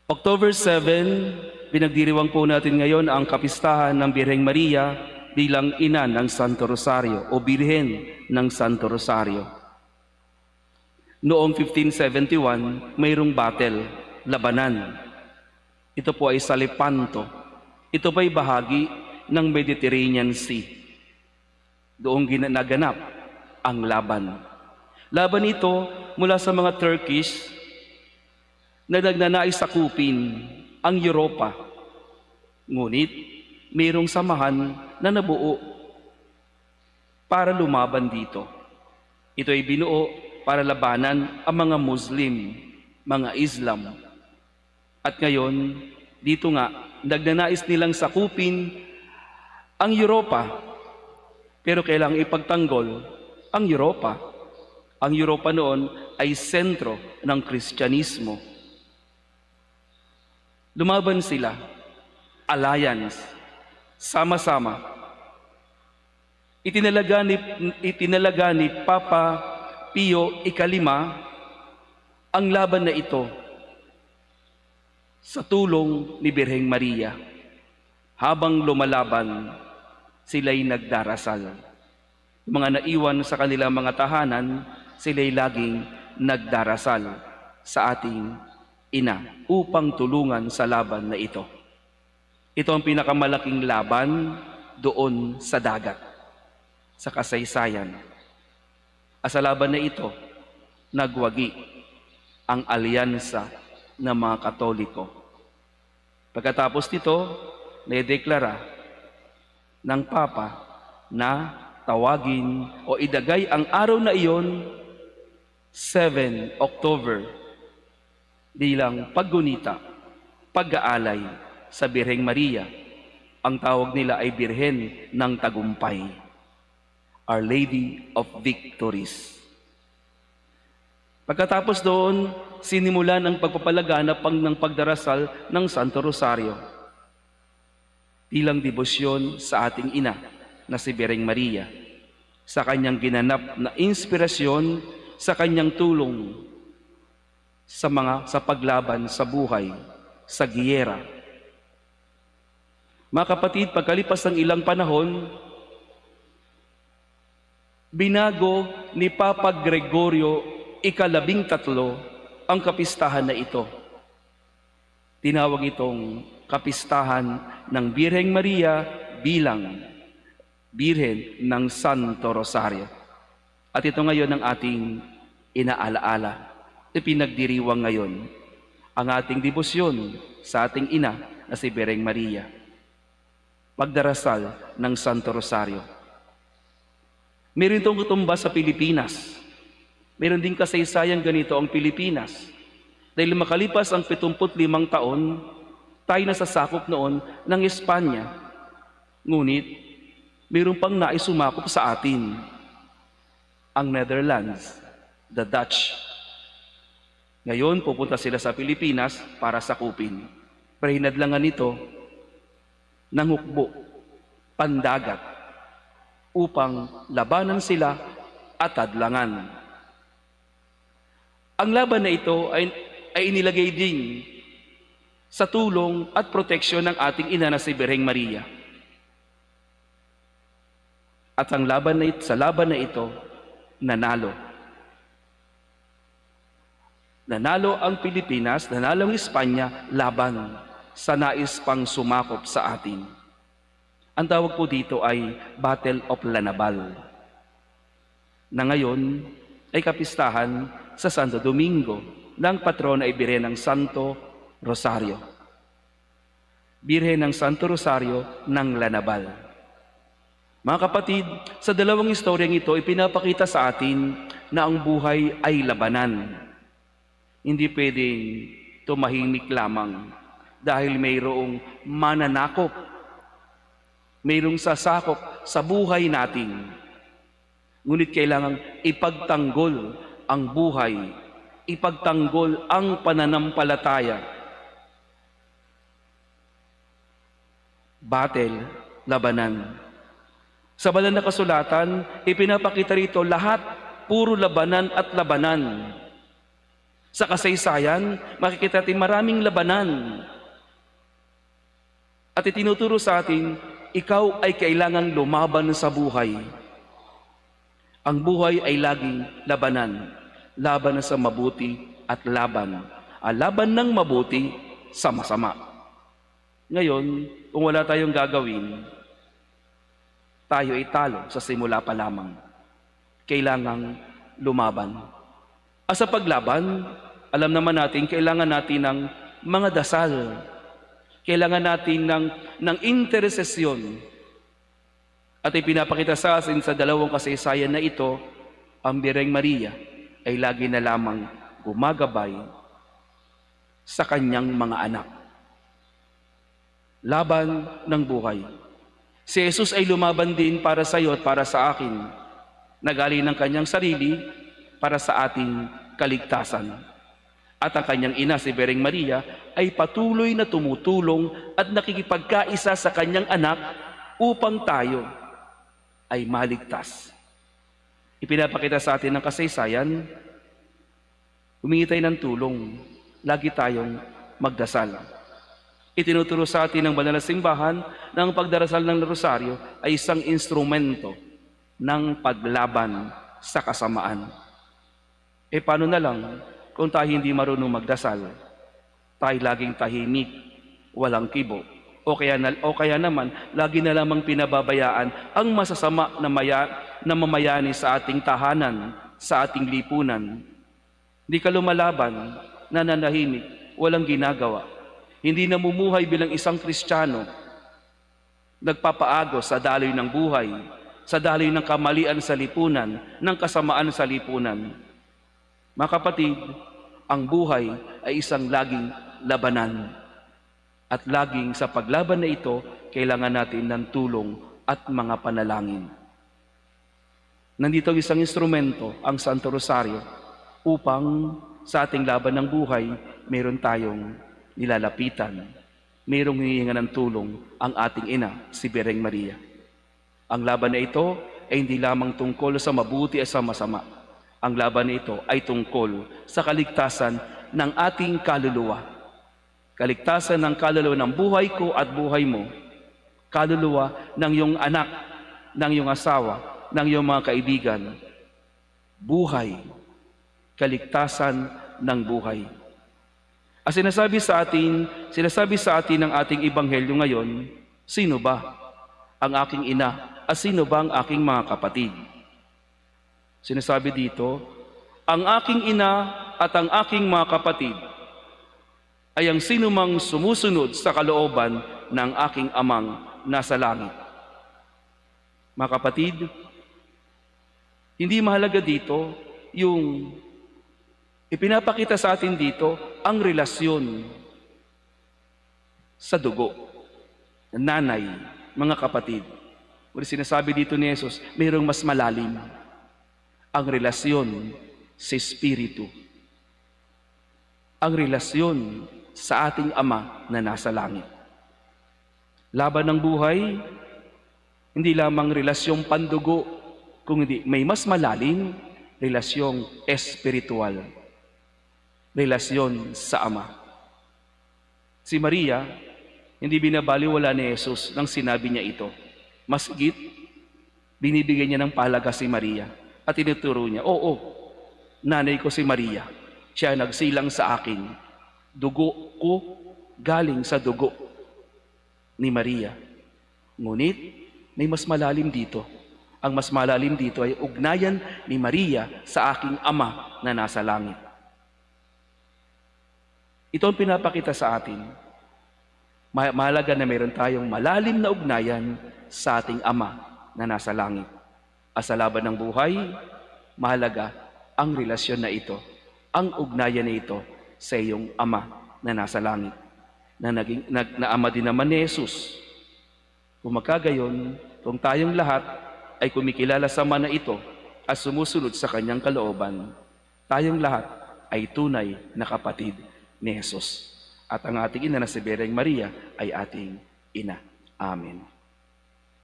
October 7, pinagdiriwang po natin ngayon ang kapistahan ng Birheng Maria bilang ina ng Santo Rosario o Birhen ng Santo Rosario. Noong 1571, mayroong battle, labanan. Ito po ay sa Lepanto. Ito po ay bahagi ng Mediterranean Sea. Doon naganap ang laban. Laban ito mula sa mga Turkish na nagnanais sakupin ang Europa. Ngunit mayroong samahan na nabuo para lumaban dito. Ito ay binuo para labanan ang mga Muslim, mga Islam. At ngayon, dito nga, nagnanais nilang sakupin ang Europa. Pero kailangang ipagtanggol ang Europa. Ang Europa noon ay sentro ng Kristyanismo. Lumaban sila, alliance, sama-sama. Itinalaga ni Papa Pio IX ang laban na ito sa tulong ni Birheng Maria. Habang lumalaban, sila'y nagdarasal. Yung mga naiwan sa kanilang mga tahanan, sila'y laging nagdarasal sa ating ina upang tulungan sa laban na ito. Ito ang pinakamalaking laban doon sa dagat, sa kasaysayan. At sa laban na ito, nagwagi ang alyansa ng mga Katoliko. Pagkatapos nito, naideklara ng Papa na tawagin o idagay ang araw na iyon, 7 October, bilang paggunita, pag-aalay sa Birheng Maria. Ang tawag nila ay Birhen ng Tagumpay, Our Lady of Victories. Pagkatapos doon, sinimulan ang pagpapalaganap ng pagdarasal ng Santo Rosario bilang debosyon sa ating ina na si Birheng Maria, sa kanyang ginanap na inspirasyon, sa kanyang tulong sa paglaban sa buhay, sa giyera. Mga kapatid, pagkalipas ng ilang panahon, binago ni Papa Gregorio ika-13 ang kapistahan na ito. Tinawag itong kapistahan ng Birheng Maria bilang Birhen ng Santo Rosario. At ito ngayon ang ating inaalaala. Ipinagdiriwang ngayon ang ating debosyon sa ating ina na si Birheng Maria. Pagdarasal ng Santo Rosario. Meron itong kutumba sa Pilipinas. Meron din kasaysayan ganito ang Pilipinas. Dahil makalipas ang 75 taon, tayo nasasakop noon ng Espanya. Ngunit, meron pang naisumakop sa atin, ang Netherlands, the Dutch. Ngayon, pupunta sila sa Pilipinas para sakupin. Pero hinadlangan ito ng hukbo, pandagat, upang labanan sila at adlangan. Ang laban na ito ay inilagay din sa tulong at proteksyon ng ating ina na si Birheng Maria. At sa laban na ito, nanalo. Nanalo ang Pilipinas, nanalo ang Espanya laban sa nais pang sumakop sa atin. Ang tawag po dito ay Battle of Lanabal, na ngayon ay kapistahan sa Santo Domingo ng patrona ay Birhen ng Santo Rosario. Birhen ng Santo Rosario ng Lanabal. Mga kapatid, sa dalawang istoryang ito, ipinapakita sa atin na ang buhay ay labanan. Hindi pwedeng tumahimik lamang dahil mayroong mananakop, mayroong sasakop sa buhay natin. Ngunit kailangang ipagtanggol ang buhay, ipagtanggol ang pananampalataya. Battle, labanan. Sa banal na kasulatan, ipinapakita rito lahat puro labanan at labanan. Sa kasaysayan, makikita natin maraming labanan. At itinuturo sa atin, ikaw ay kailangang lumaban sa buhay. Ang buhay ay laging labanan. Laban sa mabuti at laban. Laban ng mabuti sa masama. Ngayon, kung wala tayong gagawin, tayo ay talo sa simula pa lamang. Kailangang lumaban. Sa paglaban, alam naman natin, kailangan natin ng mga dasal. Kailangan natin ng intersesyon. At ipinapakita sa atin sa dalawang kasaysayan na ito, ang Birheng Maria ay lagi na lamang gumagabay sa kanyang mga anak. Laban ng buhay. Si Jesus ay lumaban din para sa iyo at para sa akin, na galing ng kanyang sarili para sa ating kaligtasan. At ang kanyang ina, si Birheng Maria, ay patuloy na tumutulong at nakikipagkaisa sa kanyang anak upang tayo ay maligtas. Ipinapakita sa atin ng kasaysayan, humingi tayo ng tulong, lagi tayong magdasal. Itinuturo sa atin ng banal na simbahan na ang pagdarasal ng rosaryo ay isang instrumento ng paglaban sa kasamaan. Paano na lang kung tayo hindi marunong magdasal? Tayo laging tahimik, walang kibo, o kaya naman lagi na lamang pinababayaan ang masasama na mamayani sa ating tahanan, sa ating lipunan. Hindi ka lumalaban, nananahimik, walang ginagawa. Hindi namumuhay bilang isang Kristiyano, nagpapaagos sa daloy ng buhay, sa daloy ng kamalian sa lipunan, ng kasamaan sa lipunan. Mga kapatid, ang buhay ay isang laging labanan. At laging sa paglaban na ito, kailangan natin ng tulong at mga panalangin. Nandito ang isang instrumento, ang Santo Rosario, upang sa ating laban ng buhay, meron tayong nilalapitan, mayroong hinihingan ng tulong ang ating ina, si Birheng Maria. Ang laban na ito ay hindi lamang tungkol sa mabuti at sa masama. Ang laban na ito ay tungkol sa kaligtasan ng ating kaluluwa. Kaligtasan ng kaluluwa ng buhay ko at buhay mo. Kaluluwa ng iyong anak, ng iyong asawa, ng iyong mga kaibigan. Buhay. Kaligtasan ng buhay. At sinasabi sa atin ng ating ebanghelyo ngayon, sino ba ang aking ina at sino ba ang aking mga kapatid? Sinasabi dito, ang aking ina at ang aking mga kapatid ay ang sinumang sumusunod sa kalooban ng aking amang nasa langit. Mga kapatid, hindi mahalaga dito yung ipinapakita sa atin dito ang relasyon sa dugo, nanay, mga kapatid. Kung sinasabi dito ni Jesus, mayroong mas malalim ang relasyon sa Espiritu. Ang relasyon sa ating Ama na nasa langit. Laban ng buhay, hindi lamang relasyong pandugo, kung hindi may mas malalim, relasyong espiritual. Relasyon sa Ama. Si Maria, hindi binabaliwala ni Jesus nang sinabi niya ito. Mas higit, binibigyan niya ng pahalaga si Maria at tinuturo niya, oo, nanay ko si Maria. Siya nagsilang sa akin. Dugo ko galing sa dugo ni Maria. Ngunit, may mas malalim dito. Ang mas malalim dito ay ugnayan ni Maria sa aking Ama na nasa langit. Ito ang pinapakita sa atin. Mahalaga na mayroon tayong malalim na ugnayan sa ating Ama na nasa langit. At sa laban ng buhay, mahalaga ang relasyon na ito, ang ugnayan na ito sa iyong Ama na nasa langit, na Ama din naman ni Jesus. Kung magkagayon, kung tayong lahat ay kumikilala sa Ama na ito at sumusunod sa kanyang kalooban, tayong lahat ay tunay na kapatid ni Jesus. At ang ating ina na si Birheng Maria ay ating ina. Amen.